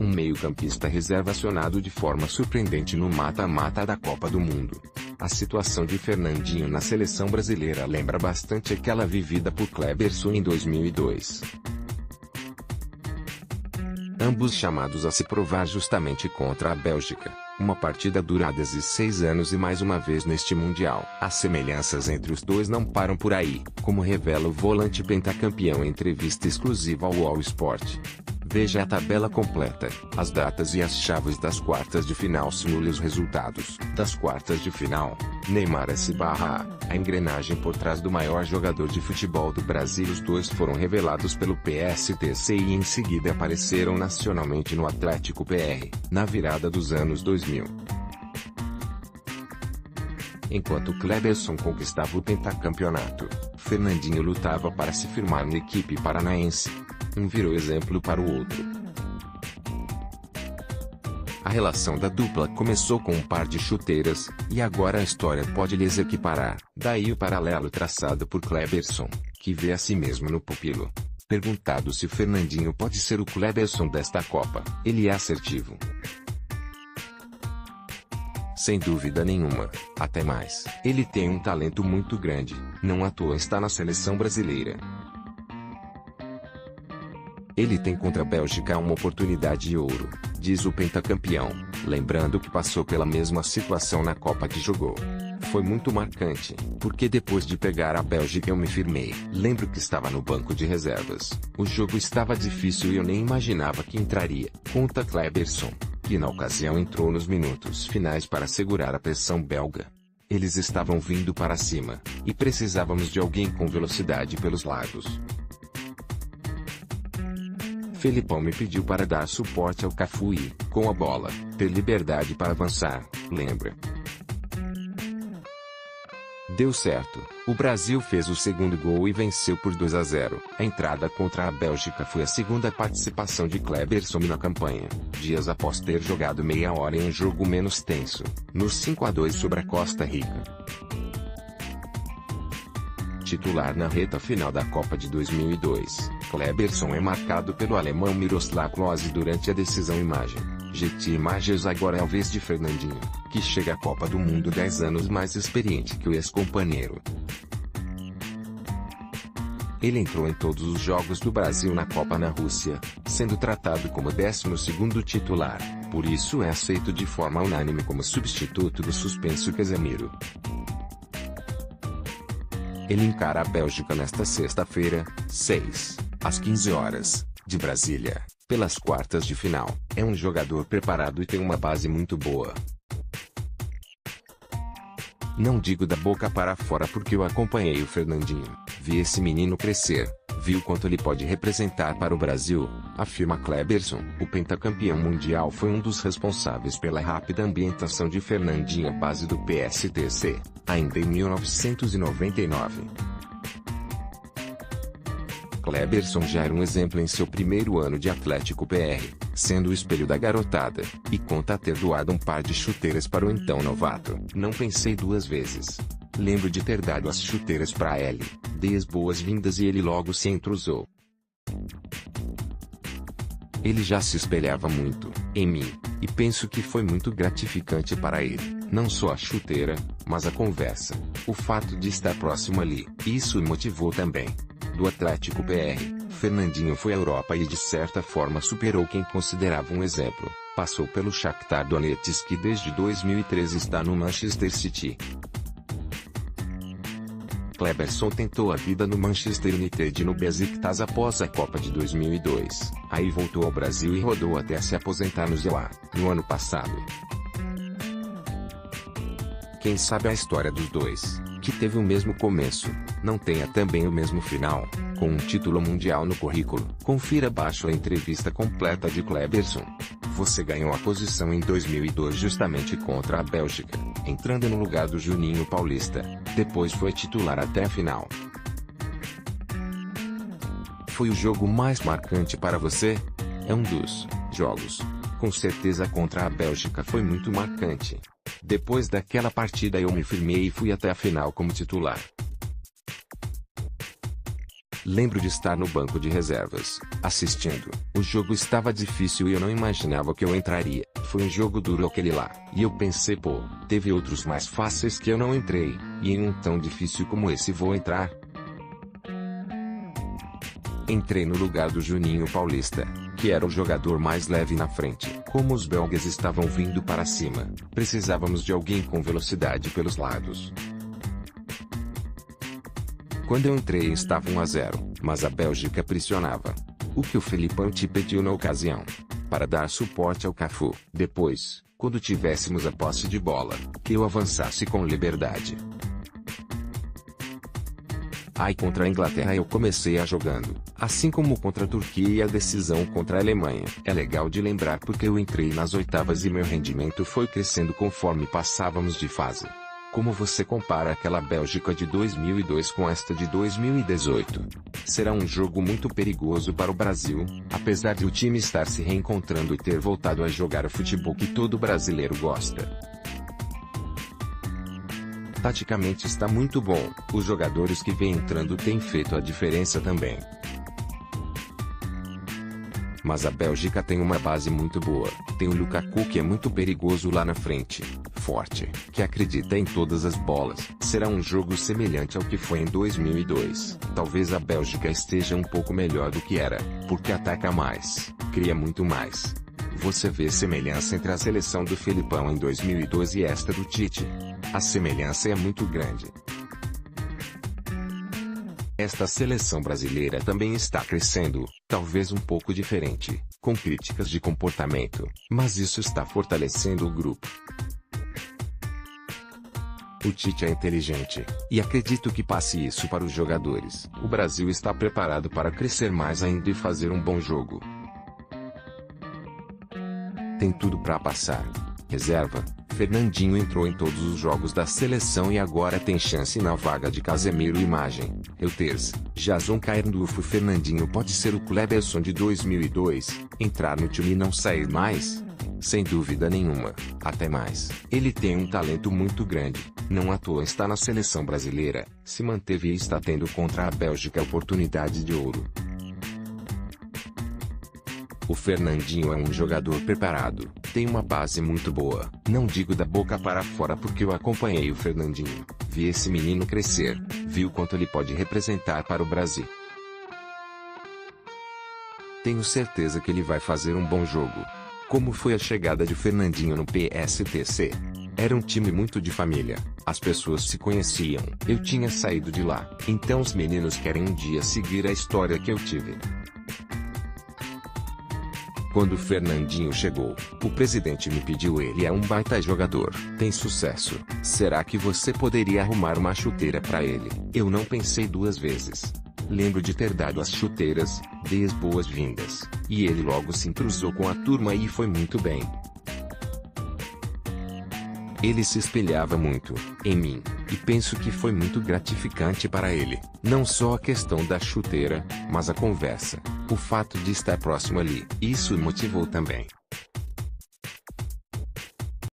um meio-campista reserva acionado de forma surpreendente no mata-mata da Copa do Mundo. A situação de Fernandinho na seleção brasileira lembra bastante aquela vivida por Kleberson em 2002. Ambos chamados a se provar justamente contra a Bélgica. Uma partida dura 16 anos e mais uma vez neste Mundial. As semelhanças entre os dois não param por aí, como revela o volante pentacampeão em entrevista exclusiva ao All Sport. Veja a tabela completa, as datas e as chaves das quartas de final. Simule os resultados das quartas de final. Neymar /A, a engrenagem por trás do maior jogador de futebol do Brasil. Os dois foram revelados pelo PSTC e em seguida apareceram nacionalmente no Atlético PR, na virada dos anos 2000. Enquanto Kleberson conquistava o pentacampeonato, Fernandinho lutava para se firmar na equipe paranaense. Um virou exemplo para o outro. A relação da dupla começou com um par de chuteiras, e agora a história pode lhes equiparar. Daí o paralelo traçado por Kleberson, que vê a si mesmo no pupilo. Perguntado se Fernandinho pode ser o Kleberson desta Copa, ele é assertivo. Sem dúvida nenhuma, até mais. Ele tem um talento muito grande, não à toa está na seleção brasileira. Ele tem contra a Bélgica uma oportunidade de ouro, diz o pentacampeão, lembrando que passou pela mesma situação na Copa que jogou. Foi muito marcante, porque depois de pegar a Bélgica eu me firmei. Lembro que estava no banco de reservas. O jogo estava difícil e eu nem imaginava que entraria, conta Kleberson, que na ocasião entrou nos minutos finais para segurar a pressão belga. Eles estavam vindo para cima, e precisávamos de alguém com velocidade pelos lados. Felipão me pediu para dar suporte ao Cafu e, com a bola, ter liberdade para avançar, lembra? Deu certo. O Brasil fez o segundo gol e venceu por 2-0. A entrada contra a Bélgica foi a segunda participação de Kleberson na campanha, dias após ter jogado meia hora em um jogo menos tenso, no 5-2 sobre a Costa Rica. Titular na reta final da Copa de 2002, Kleberson é marcado pelo alemão Miroslav Klose durante a decisão. GT Imagens. Agora é a vez de Fernandinho, que chega à Copa do Mundo 10 anos mais experiente que o ex-companheiro. Ele entrou em todos os jogos do Brasil na Copa na Rússia, sendo tratado como 12º titular, por isso é aceito de forma unânime como substituto do suspenso Casemiro. Ele encara a Bélgica nesta sexta-feira, 6, às 15 horas, de Brasília, pelas quartas de final. É um jogador preparado e tem uma base muito boa. Não digo da boca para fora porque eu acompanhei o Fernandinho, vi esse menino crescer, vi o quanto ele pode representar para o Brasil, afirma Kleberson. O pentacampeão mundial foi um dos responsáveis pela rápida ambientação de Fernandinho à base do PSTC, ainda em 1999. Kleberson já era um exemplo em seu primeiro ano de Atlético PR, sendo o espelho da garotada, e conta ter doado um par de chuteiras para o então novato. Não pensei duas vezes. Lembro de ter dado as chuteiras para ele, dei as boas-vindas e ele logo se entrosou. Ele já se espelhava muito em mim, e penso que foi muito gratificante para ele, não só a chuteira, mas a conversa, o fato de estar próximo ali, isso o motivou também. Do Atlético PR, Fernandinho foi à Europa e de certa forma superou quem considerava um exemplo. Passou pelo Shakhtar Donetsk que desde 2013 está no Manchester City. Kleberson tentou a vida no Manchester United e no Besiktas após a Copa de 2002. Aí voltou ao Brasil e rodou até se aposentar no Zewa, no ano passado. Quem sabe a história dos dois, que teve o mesmo começo, não tenha também o mesmo final, com um título mundial no currículo. Confira abaixo a entrevista completa de Kleberson. Você ganhou a posição em 2002 justamente contra a Bélgica, entrando no lugar do Juninho Paulista. Depois foi titular até a final. Foi o jogo mais marcante para você? É um dos jogos. Com certeza contra a Bélgica foi muito marcante. Depois daquela partida eu me firmei e fui até a final como titular. Lembro de estar no banco de reservas, assistindo. O jogo estava difícil e eu não imaginava que eu entraria. Foi um jogo duro aquele lá. E eu pensei, pô, teve outros mais fáceis que eu não entrei. E em um tão difícil como esse vou entrar. Entrei no lugar do Juninho Paulista, que era o jogador mais leve na frente. Como os belgas estavam vindo para cima, precisávamos de alguém com velocidade pelos lados. Quando eu entrei estava 1-0, mas a Bélgica pressionava. O que o Felipão te pediu na ocasião? Para dar suporte ao Cafu. Depois, quando tivéssemos a posse de bola, que eu avançasse com liberdade. Aí contra a Inglaterra eu comecei a jogando, assim como contra a Turquia e a decisão contra a Alemanha. É legal de lembrar porque eu entrei nas oitavas e meu rendimento foi crescendo conforme passávamos de fase. Como você compara aquela Bélgica de 2002 com esta de 2018? Será um jogo muito perigoso para o Brasil, apesar de o time estar se reencontrando e ter voltado a jogar o futebol que todo brasileiro gosta. Taticamente está muito bom, os jogadores que vêm entrando têm feito a diferença também. Mas a Bélgica tem uma base muito boa, tem o Lukaku que é muito perigoso lá na frente, forte, que acredita em todas as bolas. Será um jogo semelhante ao que foi em 2002. Talvez a Bélgica esteja um pouco melhor do que era, porque ataca mais, cria muito mais. Você vê semelhança entre a seleção do Felipão em 2002 e esta do Tite? A semelhança é muito grande. Esta seleção brasileira também está crescendo, talvez um pouco diferente, com críticas de comportamento, mas isso está fortalecendo o grupo. O Tite é inteligente, e acredito que passe isso para os jogadores. O Brasil está preparado para crescer mais ainda e fazer um bom jogo. Tem tudo para passar. Reserva, Fernandinho entrou em todos os jogos da seleção e agora tem chance na vaga de Casemiro. Imagem, Reuters, Jason Cairndorf. Fernandinho pode ser o Kleberson de 2002, entrar no time e não sair mais? Sem dúvida nenhuma, até mais. Ele tem um talento muito grande, não à toa está na seleção brasileira, se manteve e está tendo contra a Bélgica a oportunidade de ouro. O Fernandinho é um jogador preparado, tem uma base muito boa. Não digo da boca para fora porque eu acompanhei o Fernandinho, vi esse menino crescer, vi o quanto ele pode representar para o Brasil. Tenho certeza que ele vai fazer um bom jogo. Como foi a chegada de Fernandinho no PSTC? Era um time muito de família, as pessoas se conheciam, eu tinha saído de lá, então os meninos querem um dia seguir a história que eu tive. Quando o Fernandinho chegou, o presidente me pediu. Ele é um baita jogador, tem sucesso. Será que você poderia arrumar uma chuteira para ele? Eu não pensei duas vezes. Lembro de ter dado as chuteiras, dei as boas-vindas, e ele logo se entrosou com a turma e foi muito bem. Ele se espelhava muito em mim, e penso que foi muito gratificante para ele, não só a questão da chuteira, mas a conversa, o fato de estar próximo ali, isso o motivou também.